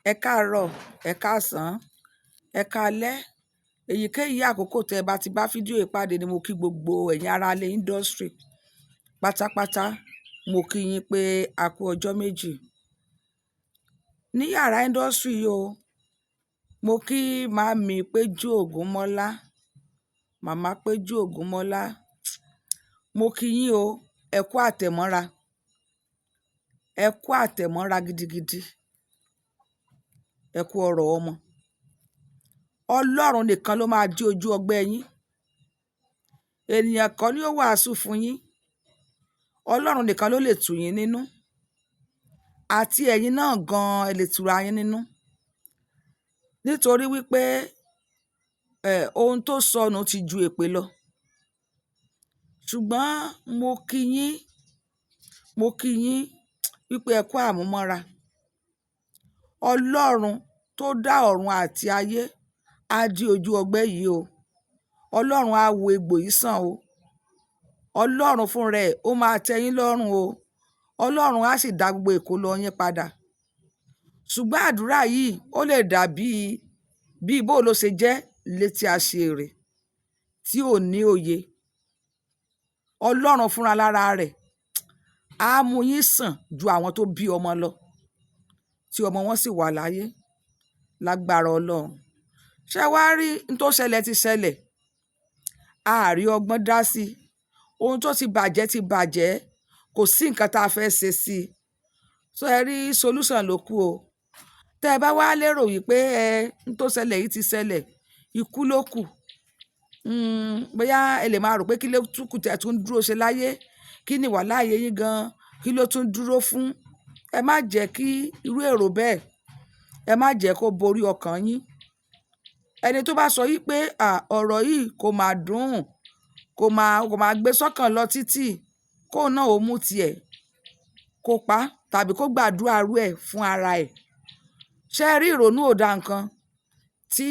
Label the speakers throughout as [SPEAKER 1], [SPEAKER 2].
[SPEAKER 1] Ẹ káàárọ̀, ẹ káàsán, ẹ káalẹ́. Èyíkéyìí àkókò tẹ́ ẹ bá ti bá fídíò yìí pàdé ni mo kí gbogbo ẹ̀yin ará ilé industry pátápátá. Mo kí yín pé a kú ọjọ́ méjì. Ní yàrá industry yìí o, mo kí màámi Péjú Ògúnmọ́lá, màmá Péjú Ògúnmọ́lá. Mo kí yín o, ẹ kú àtẹ̀mọ́ra, ẹ kú àtẹ̀mọ́ra gidigidi, ẹ kú ọrọ̀ ọmọ. Ọlọ́run nìkan ló máa dí ojú ọgbẹ́ yín. Ènìyàn kan ni ó wàásù fún yín. Ọlọ́run nìkan ló lè tù yín nínú. Àti ẹ̀yin náà gan-an ẹ lè tura yín nínú. Nítorí wípé ohun tó sọnù ti ju èpè lọ. Ṣùgbọ́n mo kí yín wípé ẹ kú àmúmọ́ra. Ọlọ́run tó dá ọ̀run àti ayé á dí ojú ọgbẹ́ yìí o. Ọlọ́run á wo egbò yìí sàn o. Ọlọ́run fúnra ẹ̀ ó máa tẹ́ yín lọ́rùn o. Ọlọ́run á sì dá gbogbo ìkólọ yín padà. Ṣùgbọ́n àdúrà yìí ó lè dàbí bí bó ló ṣe jẹ́ létí aṣèrè tí ò ní òye. Ọlọ́run fúnra lára rẹ̀ á mú yín sàn ju àwọn tó bí ọmọ lọ, tí ọmọ wọn sì wà láyé lágbára Ọlọ́run. Ṣé wàá rí n tó ṣẹlẹ̀ ti ṣẹlẹ̀? A rí ọgbọ́n dá sí i. Ohun tó ti bàjẹ́, kò sí nǹkan tá a fẹ́ ṣe sí i. So ẹ rí solution ló kù o. Tẹ́ ẹ bá wá lérò wípé n tó ṣẹlẹ̀ yìí ti ṣẹlẹ̀, ikú ló kù. Bóyá ẹ lè máa rò pé kí ló tún kù tẹ́ tún dúró ṣe láyé, kí ni wà láàyè yín gan-an, kí ló tún dúró fún. Ẹ má jẹ́ kí irú èrò bẹ́ẹ̀, ẹ má jẹ́ kó borí ọkàn yín. Ẹni tó bá sọ yìí pé ọ̀rọ̀ yìí kò máa dùn, kò máa gbé sọ́kàn lọ títí, kó náà ó mú tiẹ̀, kó pa tàbí kó gbàdúrà rú ẹ̀ fún ara ẹ̀. Ṣé ẹ rí ìrònú ò dá nǹkan? Tí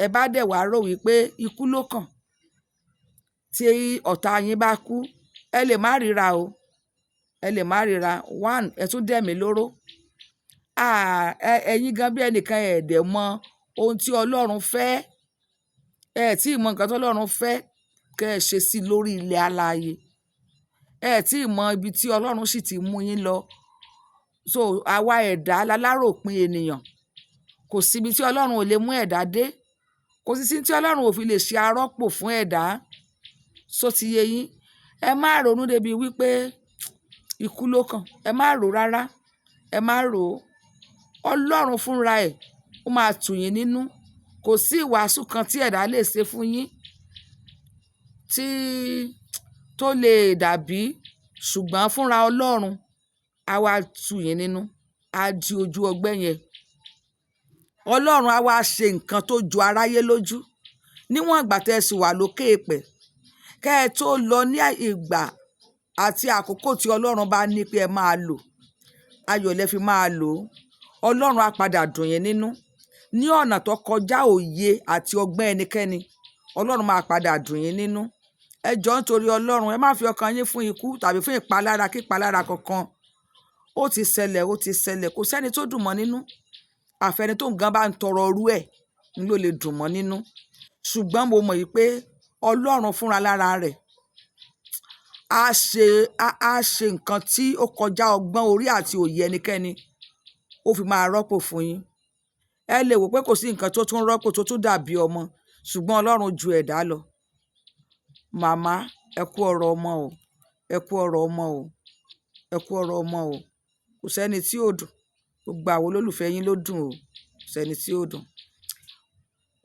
[SPEAKER 1] ẹ bá dẹ̀ wá rò wípé ikú ló kàn, tí ọ̀tá yín bá kú, ẹ lè má ríra o. Ẹ lè má ríra. One, ẹ tún dẹ̀mí lóró. Ẹ̀yin gan bí ẹnìkan ẹ̀ dẹ̀ mọ ohun tí Ọlọ́run fẹ́. Ẹ tí ì mọ nǹkan tí Ọlọ́run fẹ́ kẹ́ ẹ ṣe sí lórí ilẹ̀ alààyè. Ẹ tí ì mọ ibi tí Ọlọ́run sì ti mú yín lọ. So àwa ẹ̀dá láláròpin ènìyàn. Kò sí ibi tí Ọlọ́run ò lè mú ẹ̀dá dé. Kò sí tí Ọlọ́run ò fi lè ṣe arọ́pò fún ẹ̀dá. So ti yé yín. Ẹ má ronú débi wípé ikú ló kàn. Ẹ má rò rárá. Ẹ má rò. Ọlọ́run fúnra ẹ̀ ó máa tù yín nínú. Kò sí ìwàásù kan tí ẹ̀dá lè ṣe fún yín tó lè dàbí. Ṣùgbọ́n fúnra Ọlọ́run á wá tù yín nínú. Á di ojú ọgbẹ́ yẹn. Ọlọ́run á wá ṣe nǹkan tó ju aráyé lójú. Níwọ̀n ìgbà tẹ́ ẹ sì wà lókè èèpẹ̀. Kẹ́ ẹ tó lọ ní ìgbà àti àkókò tí Ọlọ́run bá ní pé ẹ máa lò. Ayọ̀ lẹ fi máa lò ó. Ọlọ́run á padà dùn yín nínú. Ní ọ̀nà tó kọjá òye àti ọgbọ́n ẹnikẹ́ni. Ọlọ́run máa padà dùn yín nínú. Ẹ jọ̀ọ́ nítorí Ọlọ́run, ẹ má fi ọkàn yín fún ikú tàbí fún ìpalára kí ìpalára kankan. Ó ti ṣẹlẹ̀. Kò sẹ́ni tó dùn mọ́ nínú. Àfẹ́ni tó nǹkan bá ń tọrọ orú ẹ̀ ni ló lè dùn mọ́ nínú. Ṣùgbọ́n mo mọ̀ wípé Ọlọ́run fúnra lára rẹ̀ á ṣe nǹkan tí ó kọjá ọgbọ́n orí àti òye ẹnikẹ́ni. Ó fi máa rọ́pò fún yín. Ẹ lè wò pé kò sí nǹkan tó tún rọ́pò tó tún dàbí ọmọ. Ṣùgbọ́n Ọlọ́run ju ẹ̀dá lọ. Màmá, ẹ kú ọrọ̀ ọmọ o. Ẹ kú ọrọ̀ ọmọ o. Ẹ kú ọrọ̀ ọmọ o. Kò sẹ́ni tí ò dùn. Gbogbo àwọn olólùfẹ́ yín ló dùn o. Kò sẹ́ni tí ò dùn.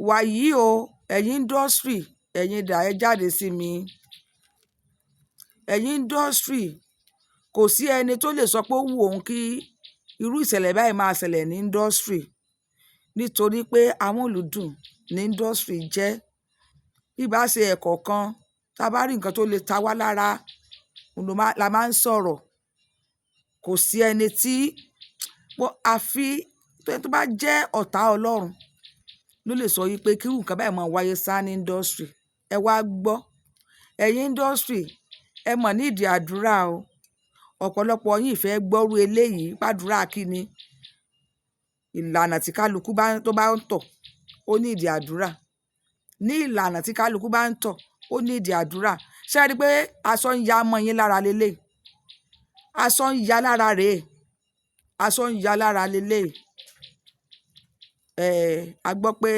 [SPEAKER 1] Wàyí o, ẹ̀yin industry, ẹ̀yin dà ẹ jáde sí mi. Ẹ̀yin industry, kò sí ẹni tó lè sọ pé ó wù òun kí irú ìṣẹ̀lẹ̀ báyìí máa ṣẹlẹ̀ ní industry. Nítorí pé amúlùúdùn ní industry jẹ́. Bí bá ṣe ẹ̀kọ̀ọ̀kan, tá bá rí nǹkan tó lè ta wá lára, la máa ń sọ̀rọ̀. Kò sí ẹni tí àfi tó bá jẹ́ ọ̀tá Ọlọ́run ló lè sọ wípé kí irú nǹkan báyìí máa wáyé sá ní industry. Ẹ wá gbọ́. Ẹ̀yin industry, ẹ mọ̀ nídìí àdúrà o. Ọ̀pọ̀lọpọ̀ yín fẹ́ gbọ́rú eléyìí, gbàdúrà kí ni? ìlànà tí kálukú tó bá ń tọ̀ ó ní ìdí àdúrà. Ní ìlànà tí kálukú bá ń tọ̀ ó ní ìdí àdúrà. Ṣé ẹ rí i pé aṣọ ń ya mọ́ yín lára lélẹ̀? Aṣọ ń ya lára rèé. Aṣọ ń ya lára lélẹ̀. A gbọ́ pé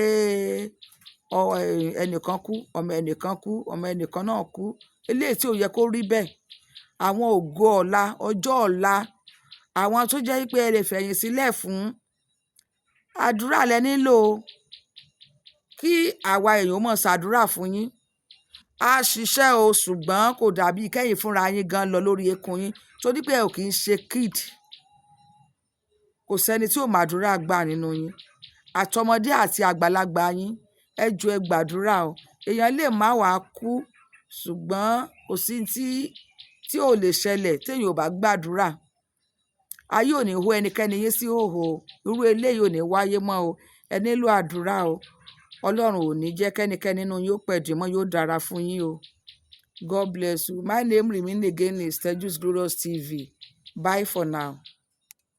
[SPEAKER 1] ẹnìkan kú, ọmọ ẹnìkan kú, ọmọ ẹnìkan náà kú. Eléyìí tí ò yẹ kó rí bẹ́ẹ̀. Àwọn ògo ọ̀la, ọjọ́ ọ̀la, àwọn tó jẹ́ pé ẹ lè fẹ̀yìn sílẹ̀ fún, àdúrà lẹ nílò kí àwa èèyàn mọ̀ ṣàdúrà fún yín. A ṣiṣẹ́ o, ṣùgbọ́n kò dàbí kẹ́yìn fúnra yín gan lọ lórí eékún yín torí pé ẹ ò kì í ṣe kid. Kò sẹ́ni tí ò màdúrà gbà nínú yín. Àtọmọdé àti àgbàlagbà yín, ẹ jọ̀ọ́ ẹ gbàdúrà o. Èèyàn lè má wàá kú, ṣùgbọ́n kò sí tí ò lè ṣẹlẹ̀ tí èèyàn ò bá gbàdúrà. Ayé ò ní hó ẹnikẹ́ni yín sí hòhò. Irú eléyìí ò ní wáyé mọ́ o. Ẹ nílò àdúrà o. Ọlọ́run ò ní jẹ́ kẹ́nikẹ́ni nínú yín ó pẹ̀dín mọ́, yóò dára fún yín o. God bless you. My name remain again is Teju's Glorious TV. Bye for now.